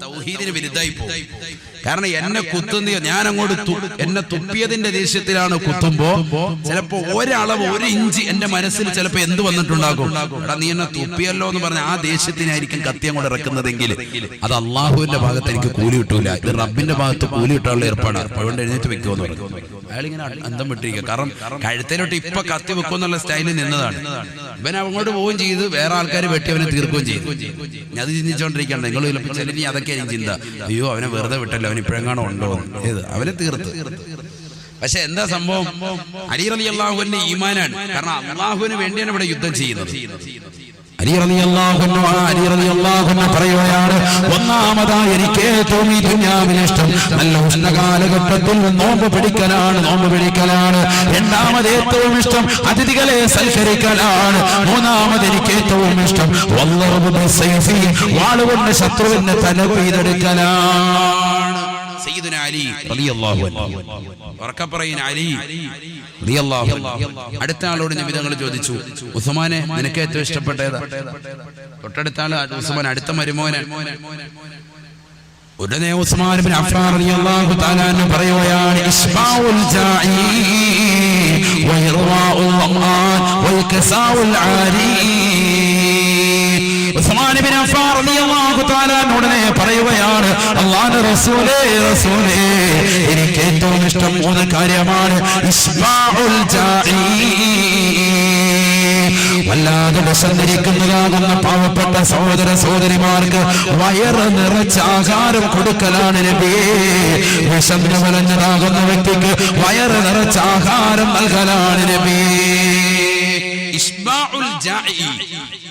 തൗഹീദിന് വിരുദ്ധായി പോകും. കാരണം എന്നെ കുത്തുന്ന ഞാൻ അങ്ങോട്ട് എന്നെ തുപ്പിയതിന്റെ ദേഷ്യത്തിലാണ് കുത്തുമ്പോ ചിലപ്പോ ഒരളവ് 1 ഇഞ്ച് എന്റെ മനസ്സിൽ ചിലപ്പോ എന്ത് വന്നിട്ടുണ്ടാകും, എടാ നീ എന്നെ തുപ്പിയല്ലോ എന്ന് പറഞ്ഞ ആ ദേഷ്യത്തിനായിരിക്കും കത്തി അങ്ങോട്ട് ഇറക്കുന്നതെങ്കിൽ അത് അള്ളാഹുവിന്റെ ഭാഗത്ത് എനിക്ക് കൂലി കിട്ടൂല, ഇത് റബ്ബിന്റെ ഭാഗത്ത് കൂലി കിട്ടാനുള്ള ഏർപ്പാടാണ്. അതുകൊണ്ട് എഴുന്നേറ്റ് വെക്കുമെന്ന് പറഞ്ഞു. അയാളിങ്ങനെ അന്തം വിട്ടിരിക്കുക. കാരണം കഴുത്തേലോട്ട് ഇപ്പൊ കത്തി വെക്കുമെന്നുള്ള സ്റ്റൈലിൽ നിന്നതാണ്. ഇവൻ അങ്ങോട്ട് പോവുകയും ചെയ്ത് വേറെ ആൾക്കാർ വെട്ടി അവനെ തീർക്കുകയും ചെയ്തു. അത് ചിന്തിച്ചോണ്ടിരിക്കണ്ട നിങ്ങൾ ചില ഇനി അതൊക്കെ എനിക്ക് ചിന്ത, അയ്യോ അവനെ വെറുതെ വിട്ടല്ലോ, അവൻ ഇപ്പോഴെങ്ങാണോ ഉണ്ടോ ഏത് അവനെ തീർത്ത്. പക്ഷെ എന്താ സംഭവം, അലി റളിയല്ലാഹുവിന്റെ ഈമാനാണ്. കാരണം അള്ളാഹുവിന് വേണ്ടിയാണ് ഇവിടെ യുദ്ധം ചെയ്യുന്നത്. അലി റളിയല്ലാഹു അൻഹു പറയുകയാണ്, ഒന്നാമതായി എനിക്ക് ഏറ്റവും ഈ ദുനിയാവിൽ ഇഷ്ടം നല്ല ഉഷ്ണകാലഘട്ടത്തിൽ നോമ്പ് പിടിക്കലാണ്. രണ്ടാമത് ഏറ്റവും ഇഷ്ടം അതിഥികളെ സൽക്കരിക്കലാണ്. മൂന്നാമത് എനിക്ക് ഏറ്റവും ഇഷ്ടം വാളുകൊണ്ട് ശത്രുവിന്റെ തല കൊയ്തെടുക്കലാണ്. സയ്യിദുനാ അലി റളിയല്ലാഹു അൻഹു, ഉറക്കപ്പറയുന്ന അലി റളിയല്ലാഹു അൻഹു. അടുത്ത ആളോട് നബിതങ്ങൾ ചോദിച്ചു, ഉസ്മാനെ നിനക്ക് ഏറ്റവും ഇഷ്ടപ്പെട്ട ഏതാ? തൊട്ടടുത്ത ആള് ഉസ്മാൻ, അടുത്ത മരുമോനെ. ഉടനെ ഉസ്മാൻ ഇബ്നു അഫ്ഫാൻ റളിയല്ലാഹു തആല അൻഹു പറയുകയാണ്, ഇസ്ബാഉൽ ജാഇ വഇർവാഉൽ ളമാൻ വൽകസാഉൽ ആരി. ഉസ്മാൻ ഇബ്നു അഫ്ഫാൻ റളിയല്ലാഹു തആല ഉടനെ പറയുകയാണ്, അല്ലാഹുവിന്റെ റസൂലേ എനിക്ക് ഏറ്റവും ഇഷ്ടം 3 കാര്യമാണ്. ഇസ്ബാഉൽ ജാഇ, വല്ലാതെ വിശന്നിരിക്കുന്നതാകുന്ന പാവപ്പെട്ട സഹോദര സഹോദരിമാർക്ക് വയറ് നിറച്ച ആഹാരം കൊടുക്കലാണ് നബിയേ. വിശന്ന് വലഞ്ഞതാകുന്ന വ്യക്തിക്ക് വയറ് നിറച്ച ആഹാരം നൽകലാണ് നബിയേ. ഇസ്ബാഉൽ ജാഇ,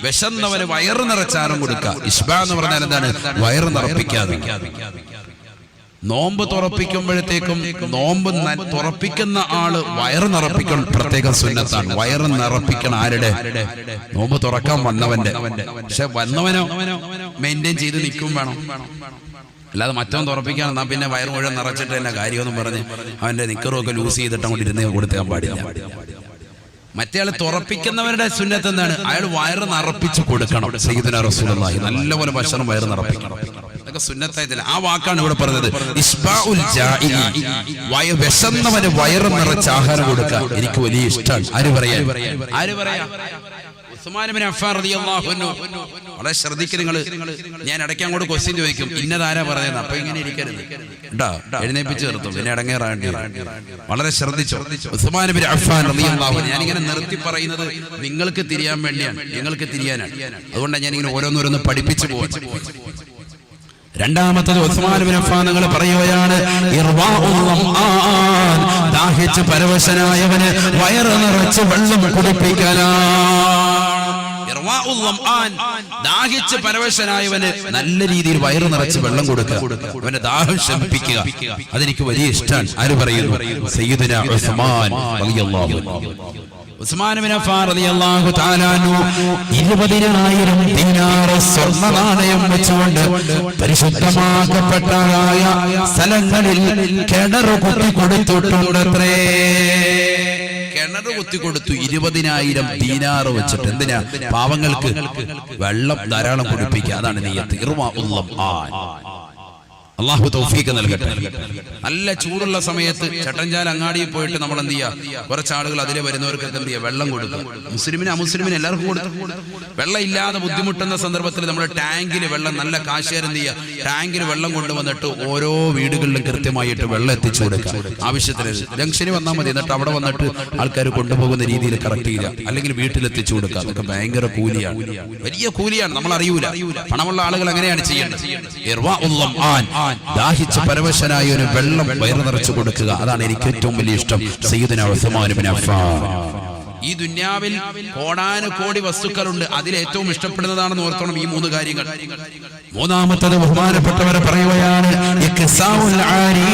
വിശന്നവന് വയറ് നിറച്ചാരം കൊടുക്കുക. ഇസ്ബാ എന്ന് പറഞ്ഞാൽ എന്താണ്? വയറ് നിറപ്പിക്കാതെ. നോമ്പ് തുറപ്പിക്കുമ്പോഴത്തേക്കും നോമ്പ് തുറപ്പിക്കുന്ന ആള് വയറ് നിറപ്പിക്കണം, പ്രത്യേക സുന്നത്താണ്. വയറ് നിറപ്പിക്കണം ആരുടെ? നോമ്പ് തുറക്കാൻ വന്നവന്റെ. പക്ഷെ വന്നവനോ മെയിൻറ്റെയിൻ ചെയ്ത് നിൽക്കും വേണം. അല്ലാതെ മറ്റവൻ തുറപ്പിക്കാൻ എന്നാ പിന്നെ വയറ് മുഴുവൻ നിറച്ചിട്ട് തന്നെ കാര്യമൊന്നും പറഞ്ഞ് അവന്റെ നിക്കറുമൊക്കെ ലൂസ് ചെയ്തിട്ട് അങ്ങോട്ട് ഇരുന്ന് കൊടുക്കാൻ പാടില്ല. മറ്റേ ആള് തുറപ്പിക്കുന്നവരുടെ സുന്നത്ത് എന്താണ്? അയാൾ വയറ് നിറപ്പിച്ച് കൊടുക്കണം. സയ്യിദുനാ റസൂലുള്ളാഹി നല്ലപോലെ ഭക്ഷണം വയറ് നിറപ്പിക്കണം. അതൊക്കെ സുന്നത്തായതില്ല. ആ വാക്കാണ് ഇവിടെ പറഞ്ഞത്. ഇസ്ബാഉൽ ജാഇ, വിശന്നവന് വയറ് നിറച്ച് ആഹാരം കൊടുക്കുക എനിക്ക് വലിയ ഇഷ്ടമാണ്. ആര് പറയാ? ഉസ്മാൻ ഇബ്നു അഫ്ഫാൻ റളിയല്ലാഹു അൻഹു. വളരെ ശ്രദ്ധിക്കുക നിങ്ങൾ. ഞാൻ ഇടയ്ക്ക് അങ്ങോട്ട് ക്വസ്റ്റ്യൻ ചോദിക്കും, ഇന്നതാരാ പറയുന്നത്? അപ്പൊ ഇങ്ങനെ ഇരിക്കരുത് കേട്ടോ, എഴുന്നേപ്പിച്ച് നിർത്തും, പിന്നെ ഇടങ്ങേറാണ്ടി. വളരെ ശ്രദ്ധിച്ചോ. ഉസ്മാൻ ഇബ്നു അഫ്ഫാൻ റളിയല്ലാഹു അൻഹു. ഞാനിങ്ങനെ നിർത്തി പറയുന്നത് നിങ്ങൾക്ക് തിരിയാൻ വേണ്ടിയാണ്, നിങ്ങൾക്ക് തിരിയാനാണ്. അതുകൊണ്ടാണ് ഞാനിങ്ങനെ ഓരോന്നോരോന്ന് പഠിപ്പിച്ചു പോവാൻ. രണ്ടാമത്തത് ഉസ്മാൻ ഇബ്നു അഫ്ഫാൻ നിങ്ങൾ പറയുകയാണ്, ഇർവാഉൽ ളമാൻ, ദാഹിച്ച് പരവശനായവന് വയറ് നിറച്ച് വെള്ളം കുടിപ്പിക്കലാണ്. ഇർവാഉൽ ളമാൻ, ദാഹിച്ച് പരവശനായവന് നല്ല രീതിയിൽ വയറ് നിറച്ച് വെള്ളം കൊടുക്കുക, അവന്റെ ദാഹം ശമിപ്പിക്കുക. അതെനിക്ക് വലിയ ഇഷ്ടമാണ്. ആര് പറയുന്നു? സയ്യിദുനാ ഉസ്മാൻ റളിയല്ലാഹു അൻഹു. ഉസ്മാൻ ഇബ്നു അഫ്ഫാൻ റളിയല്ലാഹു തആല അൻഹു 20,000 ദിനാർ സ്വർണ്ണ നാണയം വെച്ചുകൊണ്ട് പരിശുദ്ധമാക്കപ്പെട്ടതായ സ്ഥലങ്ങളിൽ കിണർ കുത്തി കൊടുത്തിട്ടുണ്ടത്രേ. കിണർ കുത്തി കൊടുത്തു 20,000 ദീനാർ വെച്ചിട്ട്. എന്തിനാ? പാവങ്ങൾക്ക് വെള്ളം ധാരാളം കുടിപ്പിക്കുക. അതാണ് നിയ്യത്ത്. ഇർവാഉൽ ളമാൻ. അള്ളാഹു തൗഫീഖ് നൽകട്ടെ. നല്ല ചൂടുള്ള സമയത്ത് ചട്ടഞ്ചാൽ അങ്ങാടിയിൽ പോയിട്ട് നമ്മൾ എന്ത് ചെയ്യുക? കുറച്ച് ആളുകൾ അതിലെ വരുന്നവർക്കൊക്കെ എന്ത് ചെയ്യുക? വെള്ളം കൊടുക്കുക. മുസ്ലിമിന് അമുസ്ലിമിന് എല്ലാവർക്കും കൊടുത്തു. വെള്ളം ഇല്ലാതെ ബുദ്ധിമുട്ടുന്ന സന്ദർഭത്തിൽ നമ്മൾ ടാങ്കിൽ വെള്ളം, നല്ല കാശുകാർ എന്ത് ചെയ്യുക? ടാങ്കിൽ വെള്ളം കൊണ്ടുവന്നിട്ട് ഓരോ വീടുകളിലും കൃത്യമായിട്ട് വെള്ളം എത്തിച്ചു കൊടുക്കുക. ആവശ്യത്തിന് ജംഗ്ഷന് വന്നാൽ മതി. എന്നിട്ട് അവിടെ വന്നിട്ട് ആൾക്കാർ കൊണ്ടുപോകുന്ന രീതിയിൽ കറക്റ്റ് ചെയ്യുക, അല്ലെങ്കിൽ വീട്ടിലെത്തിച്ചു കൊടുക്കുക. അതൊക്കെ ഭയങ്കര കൂലിയാണ്, വലിയ കൂലിയാണ്. നമ്മൾ അറിയൂല. പണമുള്ള ആളുകൾ അങ്ങനെയാണ് ചെയ്യേണ്ടത്. ഇർവാഉൽ ളമാൻ, ദാഹിച്ച് പരവശനായ ഒരു വെള്ളം വയറ് നിറച്ചു കൊടുക്കുക. അതാണ് എനിക്ക് ഏറ്റവും വലിയ ഇഷ്ടം. സയ്യിദുനാ ഉസ്മാൻ ഇബ്നു അഫ്ഫാൻ. ഈ ദുനിയാവിൽ കോടാനുകോടി വസ്തുക്കളുണ്ട്, അതിൽ ഏറ്റവും ഇഷ്ടപ്പെടുന്നതാണെന്ന് ഓർത്തോണം ഈ 3 കാര്യങ്ങൾ. മൂന്നാമത്തത് ബഹുമാനപ്പെട്ടവരെ പറയുകയാണ്, ഇക്സാഉൽ ആരി,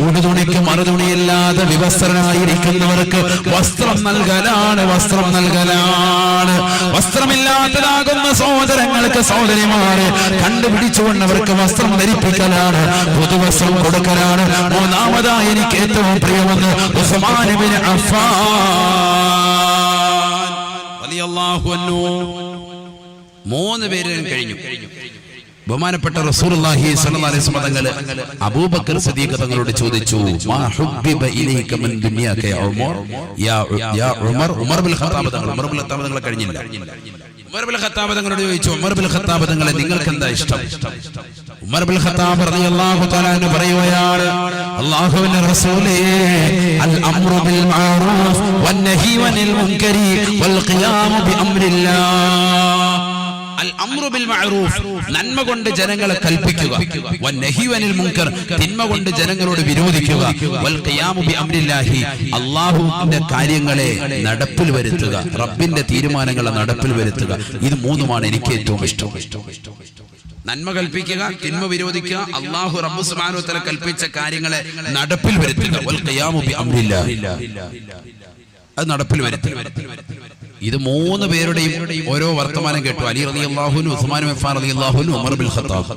ഉടുതുണിക്ക് മറുതുണിയില്ലാതെ വിവസ്ത്രനായിരിക്കുന്നവർക്ക് വസ്ത്രം നൽകലാണ്. വസ്ത്രമില്ലാത്തതാകുന്ന സഹോദരങ്ങൾക്ക്, സഹോദരിമാരെ കണ്ടുപിടിച്ചുകൊണ്ട് അവർക്ക് വസ്ത്രം ധരിപ്പിക്കലാണ്, പുതുവസ്ത്രം കൊടുക്കലാണ്. മൂന്നാമതായി എനിക്ക് ഏറ്റവും പ്രിയമെന്ന് ഉസ്മാൻ ഇബ്നു അഫ്ഫാൻ റളിയല്ലാഹു അൻഹു. 3 പേരും കഴിഞ്ഞു. ബഹുമാനപ്പെട്ട റസൂലുള്ളാഹി സ്വല്ലല്ലാഹു അലൈഹി വസല്ലം തങ്ങൾ അബൂബക്കർ സിദ്ദീഖ് തങ്ങളോട് ചോദിച്ചു, മാ ഹുബ്ബിബ ഇലൈക മിൻ ദുനിയാക യാ ഉമർ, യാ ഉമർ ബിൻ ഖത്താബ് തങ്ങൾ കഴിഞ്ഞില്ല. ഉമർ ബിൻ ഖത്താബ് തങ്ങളോട് ചോദിച്ചു, ഉമർ ബിൻ ഖത്താബ് തങ്ങളെ നിങ്ങൾക്ക് എന്താ ഇഷ്ടം? ഉമർ ബിൻ ഖത്താബ് റളിയല്ലാഹു തആല അൻഹു പറയുകയാണ്, അല്ലാഹുവിന്റെ റസൂലേ, അൽ അംറു ബിൽ മഅറൂഫ് വന്നഹി അനിൽ മുൻകരി വൽ ഖിയാമു ബി അംരില്ലാഹ്. അൽ അംറു ബിൽ മഅറൂഫ്, നന്മ കൊണ്ട് ജനങ്ങളെ കൽപ്പിക്കുക, വന്നഹി അനിൽ മുൻകർ, തിന്മ കൊണ്ട് ജനങ്ങളോട് വിരോധിക്കുക, വൽ ഖിയാമു ബി അംരില്ലാഹി, അല്ലാഹുവിന്റെ കാര്യങ്ങളെ നടപ്പിൽ വരുത്തുക, റബ്ബിന്റെ തീരുമാനങ്ങളെ നടപ്പിൽ വരുത്തുക. ഇത് മൂന്നുമാണ് എനിക്ക് ഏറ്റവും ഇഷ്ടം. നന്മ കൽപ്പിക്കുക, തിന്മ വിരോധിക്കുക, അല്ലാഹു റബ്ബ് സുബ്ഹാനഹു വ തആല കൽപ്പിച്ച കാര്യങ്ങളെ നടപ്പിൽ വരുത്തുക, വൽ ഖിയാമു ബി അംരില്ലാഹി, അത് നടപ്പിൽ വരുത്തുക. ഇത് മൂന്ന് പേരുടെയും ഓരോ വർത്തമാനം കേട്ടു. അലി റളിയല്ലാഹു അൻഹു, ഉസ്മാൻ അഫ്ഫാൻ റളിയല്ലാഹു അൻഹു, ഉമർ ബിൻ ഖത്താബ്.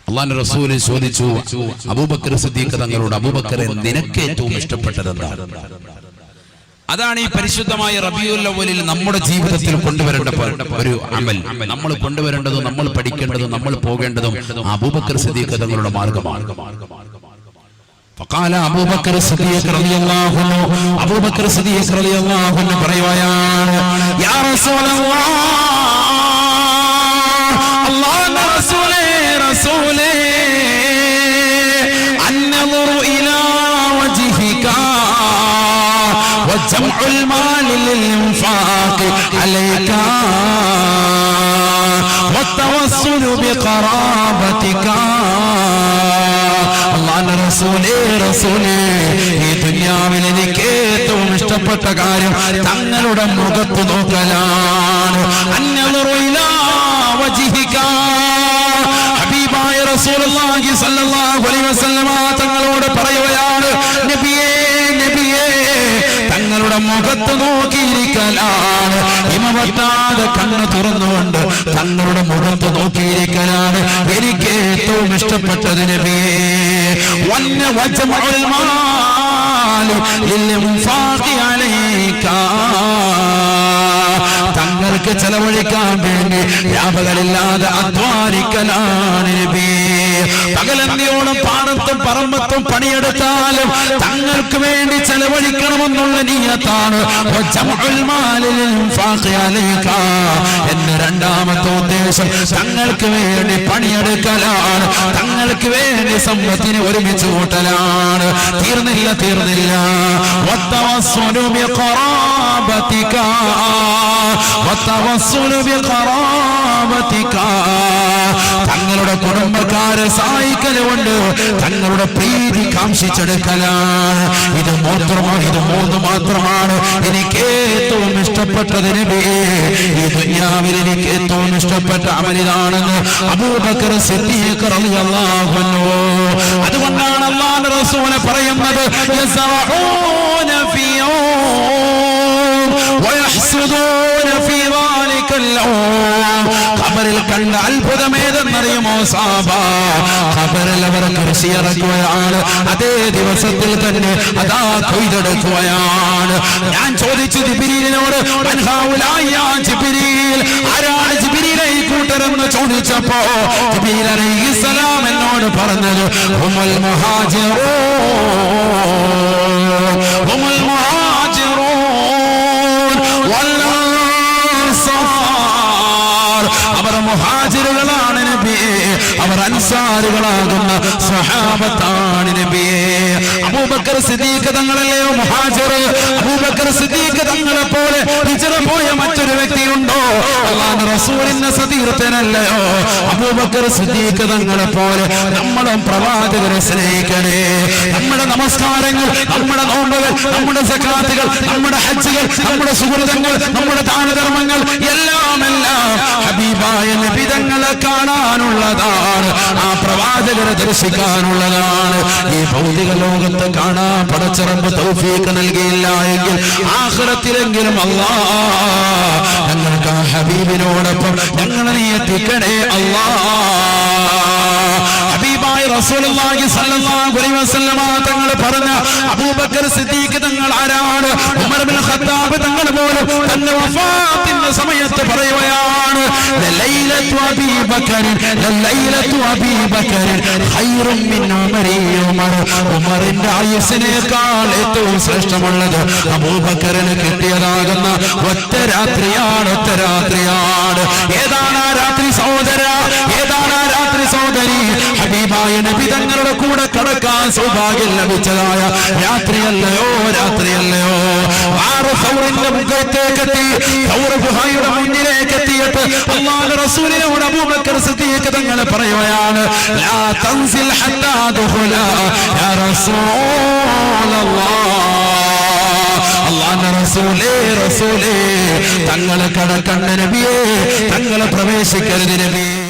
അല്ലാഹുവിന്റെ റസൂൽ ചോദിച്ചു അബൂബക്കർ സിദ്ദീഖ് തങ്ങളോട്, അബൂബക്കറെ നിനക്ക് ഏറ്റവും ഇഷ്ടപ്പെട്ടത് എന്താണ്? അതാണ് ഈ പരിശുദ്ധമായ റബീഉൽ അവ്വലിൽ നമ്മുടെ ജീവിതത്തിൽ കൊണ്ടുവരേണ്ട ഒരു അമൽ. നമ്മൾ കൊണ്ടുവരേണ്ടതും നമ്മൾ പഠിക്കേണ്ടതും നമ്മൾ പോകേണ്ടതും അബൂബക്കർ സിദ്ദീഖ് തങ്ങളുടെ മാർഗമാണ്. فقال أبو بكر الصديق رضي الله عنه, أبو بكر الصديق رضي الله عنه പറയുകയാണ്, يا رسول الله, അല്ലാഹുവിന്റെ റസൂലേ, റസൂലേ, النظر إلى وجهك وجمع المال للإنفاق عليك والتوسل بقرابتك. അല്ലാഹുവിന്റെ റസൂലേ, റസൂലേ, ഈ ദുനിയാവിൽ എനിക്ക് ഏറ്റവും ഇഷ്ടപ്പെട്ട കാര്യം തങ്ങളുടെ മുഖത്ത് നോക്കലാണ്. അന്നദറു ഇലാ വജ്ഹിക, ഹബീബായ റസൂലുള്ളാഹി സ്വല്ലല്ലാഹു അലൈഹി വസല്ലമ തങ്ങളോട് പറയുകയാണ്, നബിയേ, നബിയേ, തങ്ങളുടെ മുഖത്ത് നോക്കിയിരിക്കലാണ്. ഹിമവത്താതെ കണ്ണ് തുറന്നുകൊണ്ട് തങ്ങളുടെ മുഖത്ത് നോക്കിയിരിക്കലാണ് എനിക്ക് ഏറ്റവും ഇഷ്ടപ്പെട്ടത് നബിയേ. വന്ന വജ്മഉൽ മാൽ ലിൽഇൻഫാഖി അലൈക, തങ്ങൾക്ക് ചെലവഴിക്കാൻ വേണ്ടി വ്യാപകമില്ലാതെ അധ്വാനിക്കലാണ് നബിയേ. പകലന്തിയോളം പാടത്തും പറമ്പത്തും പണിയെടുത്താലും തങ്ങൾക്ക് വേണ്ടി ചെലവഴിക്കണമെന്നുള്ള നിയ്യത്താണ്. എന്റെ രണ്ടാമത്തെ ഉദ്ദേശം തങ്ങൾക്ക് വേണ്ടി പണിയെടുക്കലാണ്, തങ്ങൾക്ക് വേണ്ടി സമ്പത്തിനെ ഒരുമിച്ച് കൂട്ടലാണ്. തീർന്നില്ല, തീർന്നില്ല. തങ്ങളുടെ കുടുംബക്കാരെ സഹായിക്കലുകൊണ്ട് തങ്ങളുടെ പ്രീതി കാംക്ഷിച്ചെടുക്കലാണ്. ഇത് മൂന്ന് മാത്രമാണ് എനിക്ക് ഏറ്റവും ഇഷ്ടപ്പെട്ടത് നബിയേ. ഈ ദുനിയാവിൽ എനിക്ക് ഏറ്റവും ഇഷ്ടപ്പെട്ട അമലിതാണെന്ന് അബൂബക്കർ സിദ്ദീഖ് റളിയല്ലാഹു അൻഹു. അതുകൊണ്ടാണ് അല്ലാഹുവിന്റെ റസൂൽ പറയുന്നത്, യസറഊന ഫിയോ വയഹ്സുദൂന ഫീ ദാലികൽ യൗം. ഖബറിൽ കണ്ട അത്ഭുതമേതെന്നറിയുമോ സാബ? ഖബറിൽ അവർ കൃഷി ഇറക്കുകയാണ്, അതേ ദിവസത്തിൽ തന്നെ അതാ കൊയ്തെടുക്കുകയാണ്. ഞാൻ ചോദിച്ചു ജിബ്രീലിനോട്, ആരാണ് ജിബ്രീലെ ഈ കൂട്ടരെന്ന് ചോദിച്ചപ്പോ ജിബ്രീൽ അലൈഹിസ്സലാം എന്നോട് പറഞ്ഞത്, ഹുമുൽ മുഹാജിറൂൻ, ഹുമുൽ മുഹാജിറൂൻ വൽ അൻസാർ. അവർ മുഹാജിറുകളാണ് നബിയേ, അവർ അൻസാറുകളാകുന്ന സ്വഹാബത്താണ് നബിയേ. അബൂബക്കർ സിദ്ദീഖ് തങ്ങളല്ലയോ മുഹാജിർ? അബൂബക്കർ സിദ്ദീഖ് തങ്ങളെ പോലെ ഹിജ്റ പോയ മറ്റൊരു വ്യക്തിയുണ്ടോ? അല്ലാഹുവിന്റെ റസൂലിന്റെ സതീർത്ഥനല്ലയോ അബൂബക്കർ സിദ്ദീഖ് തങ്ങളെ പോലെ? നമ്മളും പ്രവാചകരെ സ്നേഹിക്കണേ. നമ്മുടെ നമസ്കാരങ്ങൾ, നമ്മുടെ നോമ്പുകൾ, നമ്മുടെ സകാത്തുകൾ, നമ്മുടെ ഹജ്ജുകൾ, നമ്മുടെ സുഹൃതങ്ങൾ, നമ്മുടെ ദാനധർമ്മങ്ങൾ എല്ലാം ഹബീബായ നബി തങ്ങളെ കാണാനുള്ളതാണ്, ആ പ്രവാചകരെ ദർശിക്കാനുള്ളതാണ്. ഈ ഭൗതിക ലോകത്ത് കാണാൻ പടച്ചറമ്പ് തൗഫീഖ് നൽകിയില്ല എങ്കിൽ ആഖിറത്തിലെങ്കിലും അല്ലാഹ് ഞങ്ങൾക്ക് ആ ഹബീബിനോടൊപ്പം ഞങ്ങളെ നീ എത്തിക്കണേ അല്ലാഹ്. ഹബീബായ റസൂലുള്ളാഹി സ്വല്ലല്ലാഹു അലൈഹി വസല്ലമ തങ്ങൾ പറഞ്ഞ അബൂബക്കർ സിദ്ദീഖ് തങ്ങൾ ആരാണ്? ഉമർ ഇബ്നുൽ ഖത്താബ് തങ്ങൾ പോലും തന്റെ വഫാത്തിന്റെ സമയത്ത് പറയുകയാണ് ലൈലത്തു അബീ ബക്കർ ലൈലത്തു അബീ ബക്കർ ഖൈറും മിൻ ഉമരി ഉമർ. ഉമറിന്റെ ആയുസ്സിനേക്കാൾ ഏറ്റവും ശ്രേഷ്ഠമുള്ളത് അബൂബക്കറിന് കിട്ടിയതാകുന്ന ഒറ്റ രാത്രിയാണ്, ഒറ്റ രാത്രിയാണ്. ഏതാണ് ആ രാത്രി സഹോദര? ഏതാണ് ആ രാത്രി സഹോദരി? ഹബീബായ നബി തങ്ങളുടെ കൂടെ കടക്കാൻ സൗഭാഗ്യം ലഭിച്ചതായ രാത്രിയല്ലയോ, രാത്രിയല്ലയോ? ആറ് സൗറിന്റെ മുഖത്തേക്കെത്തി, സൗർ ഗുഹയുടെ മുന്നിലേക്ക് എത്തിയിട്ട് അല്ലാഹുവിന്റെ റസൂലിനോട് അബൂബക്കർ സിദ്ദീഖ് തങ്ങൾ പറയുകയാണ് ലാ തൻസിൽ ഹത്താ ദുഖുല യാ റസൂലല്ലാഹ്. അല്ലാഹുവിന്റെ റസൂലേ, റസൂലേ, തങ്ങളെ കടക്കണ്ട നബിയേ, തങ്ങളെ പ്രവേശിക്കരുത് നബിയേ.